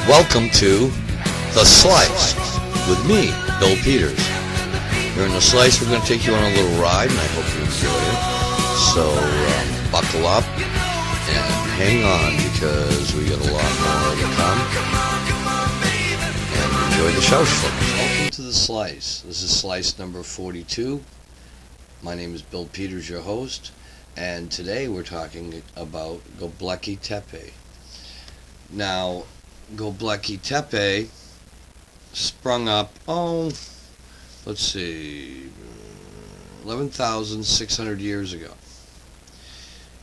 Welcome to The Slice with me, Bill Peters. Here in The Slice, we're going to take you on a little ride, and I hope you enjoy it. So buckle up and hang on, because we got a lot more to come. And enjoy the show, folks. Welcome to The Slice. This is Slice number 42. My name is Bill Peters, your host, and today we're talking about Gobekli Tepe. Now, Gobekli Tepe sprung up, let's see, 11,600 years ago.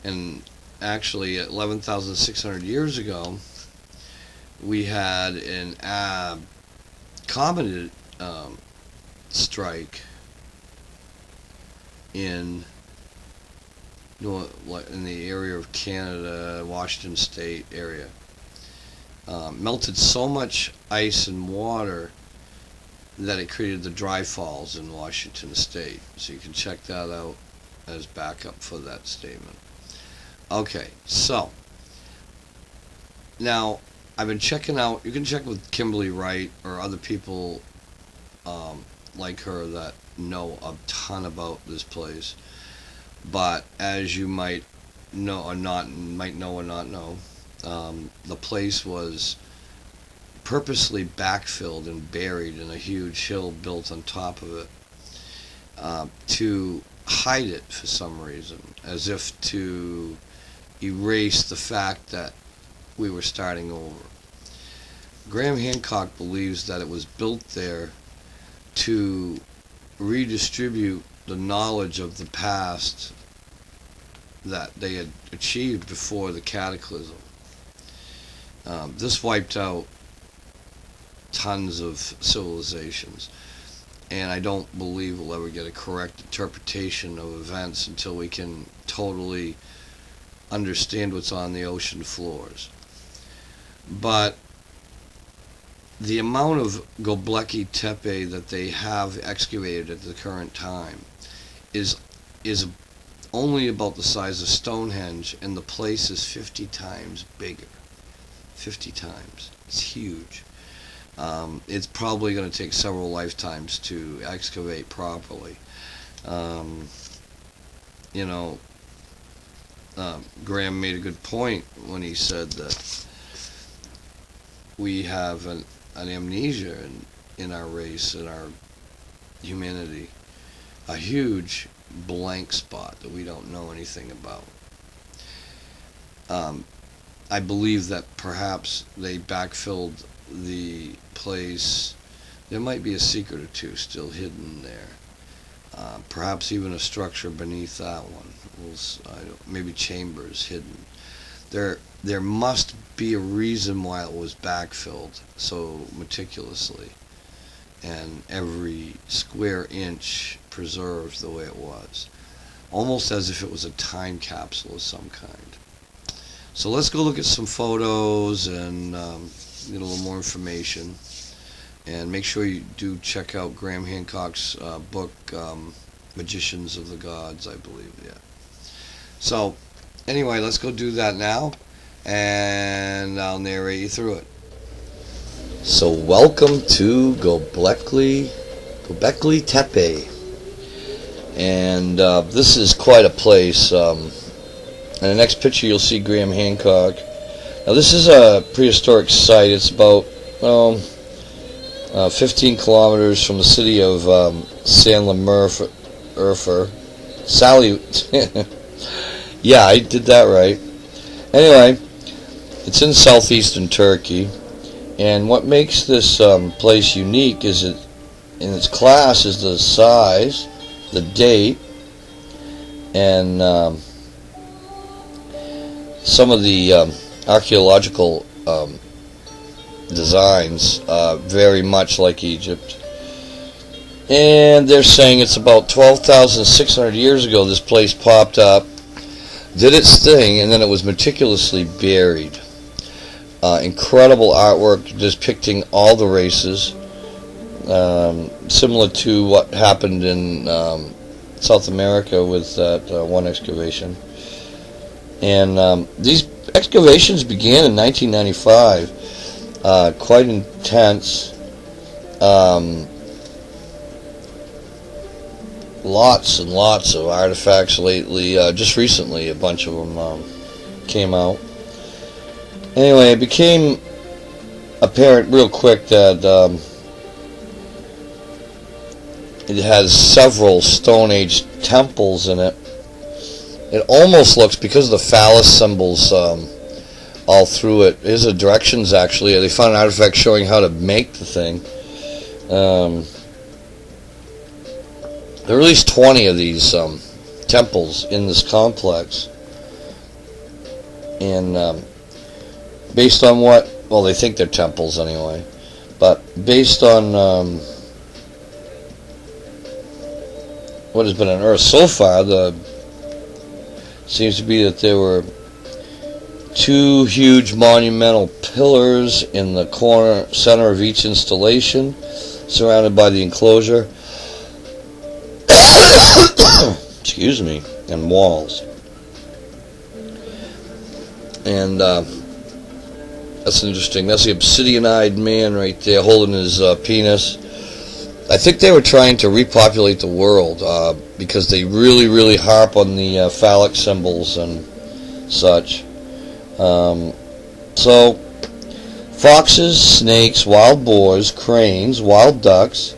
And actually, at 11,600 years ago, we had an comet strike in the area of Canada, Washington State area. Melted so much ice and water that it created the dry falls in Washington State. So you can check that out as backup for that statement. Okay, so now I've been checking out, you can check with Kimberly Wright or other people like her that know a ton about this place. But as you might know or not know, the place was purposely backfilled and buried in a huge hill built on top of it to hide it for some reason, as if to erase the fact that we were starting over. Graham Hancock believes that it was built there to redistribute the knowledge of the past that they had achieved before the cataclysm. This wiped out tons of civilizations, and I don't believe we'll ever get a correct interpretation of events until we can totally understand what's on the ocean floors. But the amount of Gobekli Tepe that they have excavated at the current time is only about the size of Stonehenge, and the place is 50 times bigger. 50 times. It's huge. It's probably going to take several lifetimes to excavate properly. Graham made a good point when he said that we have an amnesia in our race, in our humanity, a huge blank spot that we don't know anything about. I believe that perhaps they backfilled the place. There might be a secret or two still hidden there. Perhaps even a structure beneath that one. Maybe chambers hidden. There must be a reason why it was backfilled so meticulously, and every square inch preserved the way it was, almost as if it was a time capsule of some kind. So let's go look at some photos and get a little more information, and make sure you do check out Graham Hancock's book, Magicians of the Gods, I believe. Yeah. So anyway, let's go do that now, and I'll narrate you through it. So welcome to Gobekli Tepe, and this is quite a place. In the next picture you'll see Graham Hancock. Now this is a prehistoric site. It's about 15 kilometers from the city of Sally. Yeah, I did that right. Anyway, it's in southeastern Turkey, and what makes this place unique is in its class is the size, the date, and some of the archaeological designs, very much like Egypt. And they're saying it's about 12,600 years ago this place popped up, did its thing, and then it was meticulously buried. Incredible artwork depicting all the races, similar to what happened in South America with that one excavation. And these excavations began in 1995. quite intense. Lots and lots of artifacts lately. Just recently, a bunch of them came out. Anyway, it became apparent real quick that it has several Stone Age temples in it. It almost looks, because of the phallus symbols all through it. Here's the directions, actually. They found an artifact showing how to make the thing. There are at least 20 of these temples in this complex. And based on what, well, they think they're temples anyway, but based on what has been unearthed so far, seems to be that there were 2 huge monumental pillars in the center of each installation, surrounded by the enclosure. Excuse me, and walls. And that's interesting. That's the obsidian-eyed man right there holding his penis. I think they were trying to repopulate the world because they really, really harp on the phallic symbols and such. So, foxes, snakes, wild boars, cranes, wild ducks.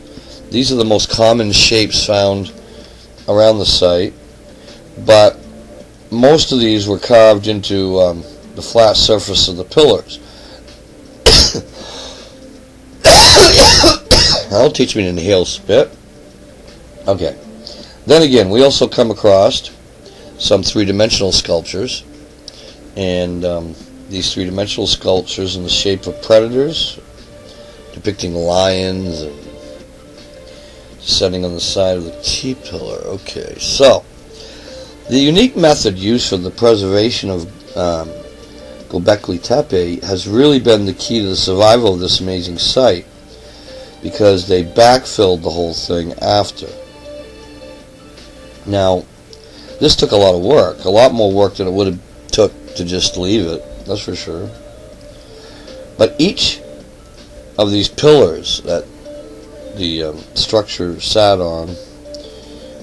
These are the most common shapes found around the site. But most of these were carved into the flat surface of the pillars. That'll teach me to inhale spit. Okay. Then again, we also come across some three-dimensional sculptures. And these three-dimensional sculptures in the shape of predators, depicting lions and setting on the side of the T-pillar. Okay, so the unique method used for the preservation of Gobekli Tepe has really been the key to the survival of this amazing site, because they backfilled the whole thing after. Now, this took a lot of work, a lot more work than it would have took to just leave it, that's for sure. But each of these pillars that the structure sat on,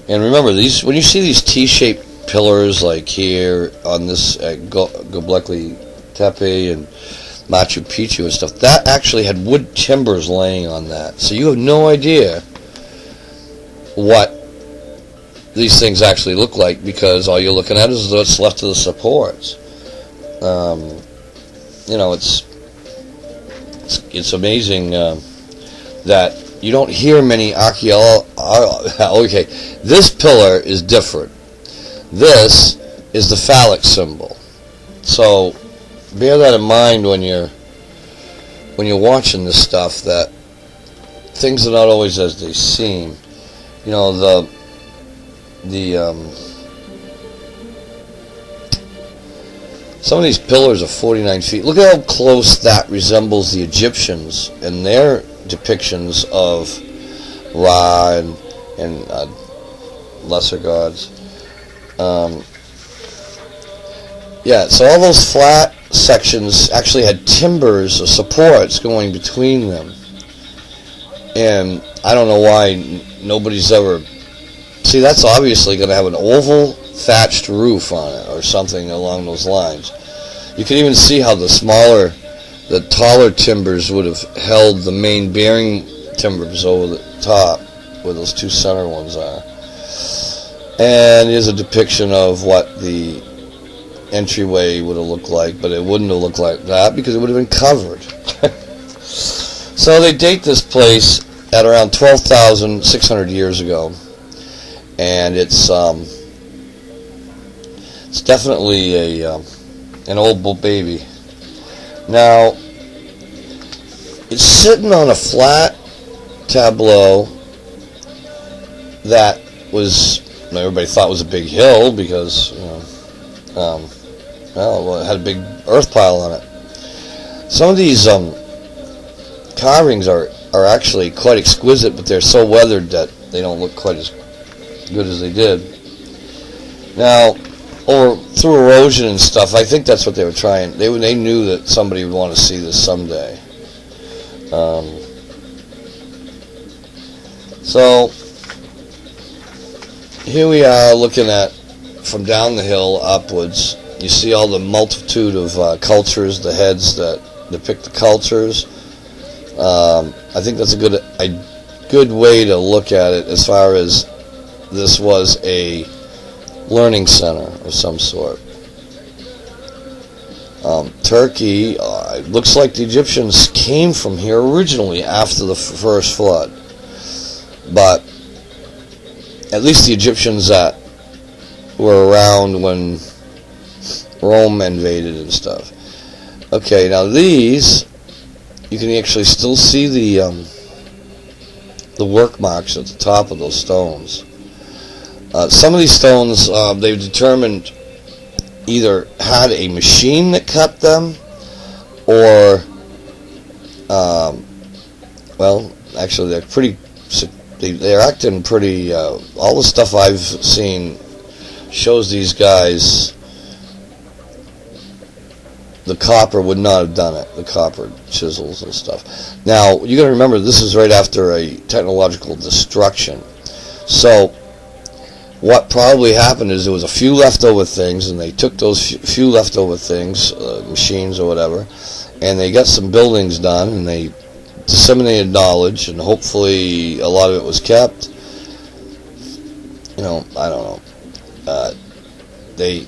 and remember, these, when you see these T-shaped pillars like here on this Gobekli Tepe and Machu Picchu and stuff, that actually had wood timbers laying on that. So you have no idea what these things actually look like, because all you're looking at is what's left of the supports. You know, it's amazing that you don't hear many okay, this pillar is different. This is the phallic symbol. So bear that in mind when you're watching this stuff, that things are not always as they seem. You know, some of these pillars are 49 feet. Look at how close that resembles the Egyptians and their depictions of Ra and lesser gods. Yeah, so all those flat sections actually had timbers or supports going between them. And I don't know why nobody's ever... See, that's obviously going to have an oval thatched roof on it or something along those lines. You can even see how the taller timbers would have held the main bearing timbers over the top, where those two center ones are. And here's a depiction of what the entryway would have looked like, but it wouldn't have looked like that because it would have been covered. So they date this place at around 12,600 years ago, and it's definitely an old baby. Now, it's sitting on a flat tableau that was, everybody thought was a big hill because, well, it had a big earth pile on it. Some of these carvings are actually quite exquisite, but they're so weathered that they don't look quite as good as they did. Now, through erosion and stuff, I think that's what they were trying. They knew that somebody would want to see this someday. Um, so here we are looking at from down the hill upwards. You see all the multitude of cultures, the heads that depict the cultures. I think that's a good way to look at it, as far as this was a learning center of some sort. Turkey, it looks like the Egyptians came from here originally after the first flood. But at least the Egyptians that were around when Rome invaded and stuff. Okay, now these, you can actually still see the work marks at the top of those stones. Some of these stones, they've determined either had a machine that cut them, or, well, actually they're acting pretty, all the stuff I've seen shows these guys, the copper would not have done it, the copper chisels and stuff. Now, you got to remember, this is right after a technological destruction. So, what probably happened is there was a few leftover things, and they took those few leftover things, machines or whatever, and they got some buildings done, and they disseminated knowledge, and hopefully a lot of it was kept. You know, I don't know. They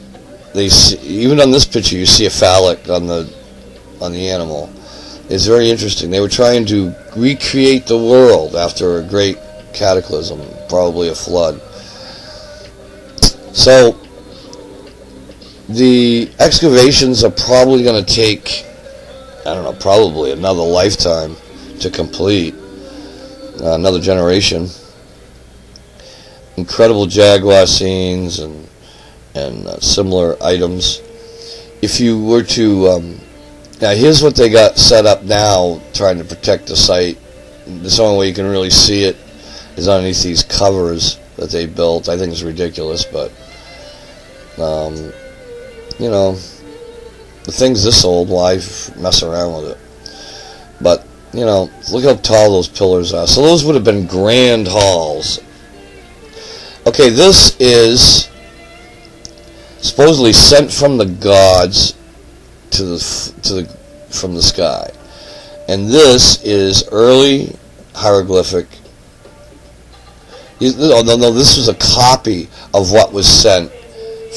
see, even on this picture, you see a phallic on the animal. It's very interesting. They were trying to recreate the world after a great cataclysm, probably a flood. So the excavations are probably going to take, I don't know, probably another lifetime to complete, another generation. Incredible jaguar scenes and similar items. If you were to, now here's what they got set up now, trying to protect the site. The only way you can really see it is underneath these covers that they built. I think it's ridiculous, but you know, the thing's this old, why mess around with it? But you know, look how tall those pillars are. So those would have been grand halls. Okay, this is supposedly sent from the gods from the sky, and this is early hieroglyphic. No, this was a copy of what was sent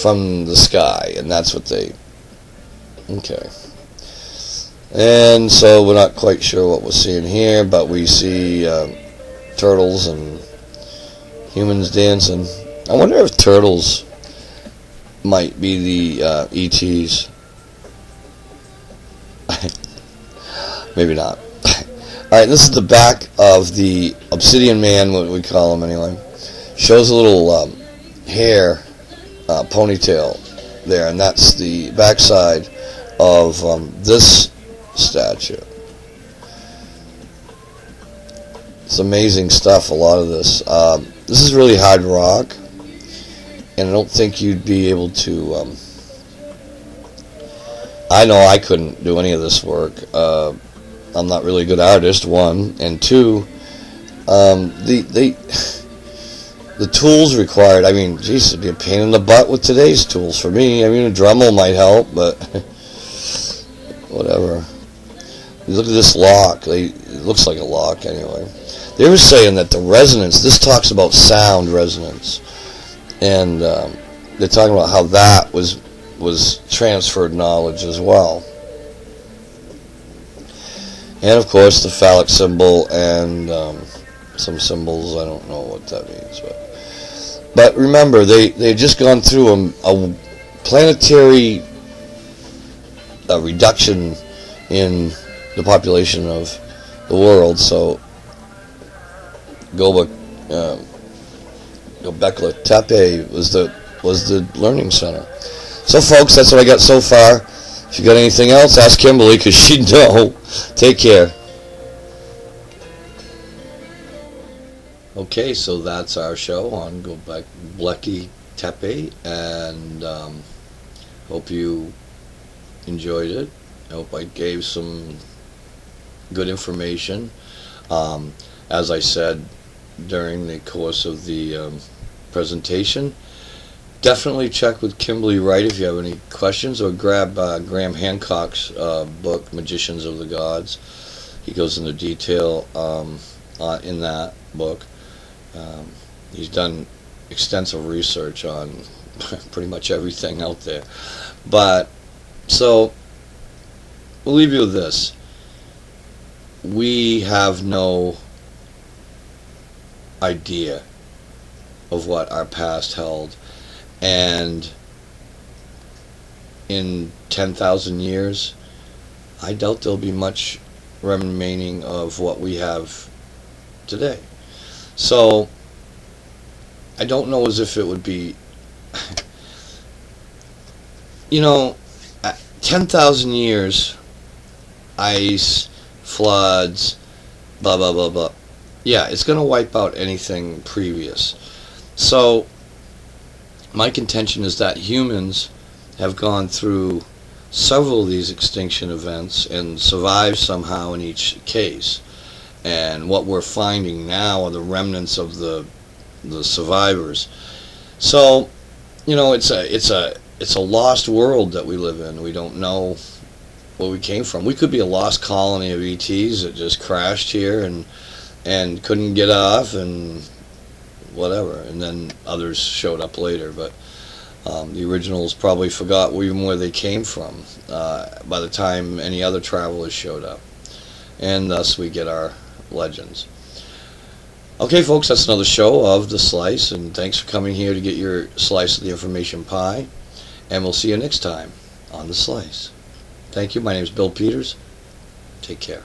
from the sky, and that's what they. Okay. And so we're not quite sure what we're seeing here, but we see turtles and humans dancing. I wonder if turtles might be the ETs. Maybe not. Alright, this is the back of the obsidian man, what we call him anyway. Shows a little hair ponytail there, and that's the backside of this statue. It's amazing stuff, a lot of this. This is really hard rock, and I don't think you'd be able to. I know I couldn't do any of this work. I'm not really a good artist, one, and two, the tools required. I mean, geez, it'd be a pain in the butt with today's tools for me. I mean, a Dremel might help, but whatever. You look at this lock. It looks like a lock anyway. They were saying that the resonance, this talks about sound resonance, and they're talking about how that was transferred knowledge as well. And of course the phallic symbol and some symbols, I don't know what that means, but remember, they just gone through a planetary reduction in the population of the world. So Gobekli Tepe was the learning center. So folks, that's what I got so far. If you got anything else, ask Kimberly, because she'd know. Take care. Okay, so that's our show on Gobekli Tepe, and hope you enjoyed it. I hope I gave some good information. As I said during the course of the presentation, definitely check with Kimberly Wright if you have any questions, or grab Graham Hancock's book, Magicians of the Gods. He goes into detail in that book. He's done extensive research on pretty much everything out there. But, so, we'll leave you with this. We have no idea of what our past held. And in 10,000 years, I doubt there'll be much remaining of what we have today. So, I don't know as if it would be, 10,000 years, ice, floods, blah, blah, blah, blah. Yeah, it's going to wipe out anything previous. So, my contention is that humans have gone through several of these extinction events and survived somehow in each case. And what we're finding now are the remnants of the survivors. So, it's a lost world that we live in. We don't know where we came from. We could be a lost colony of ETs that just crashed here and couldn't get off and whatever, and then others showed up later. But the originals probably forgot even where they came from by the time any other travelers showed up, and thus we get our legends. Okay, folks, that's another show of The Slice, and thanks for coming here to get your slice of the information pie, and we'll see you next time on The Slice. Thank you. My name is Bill Peters. Take care.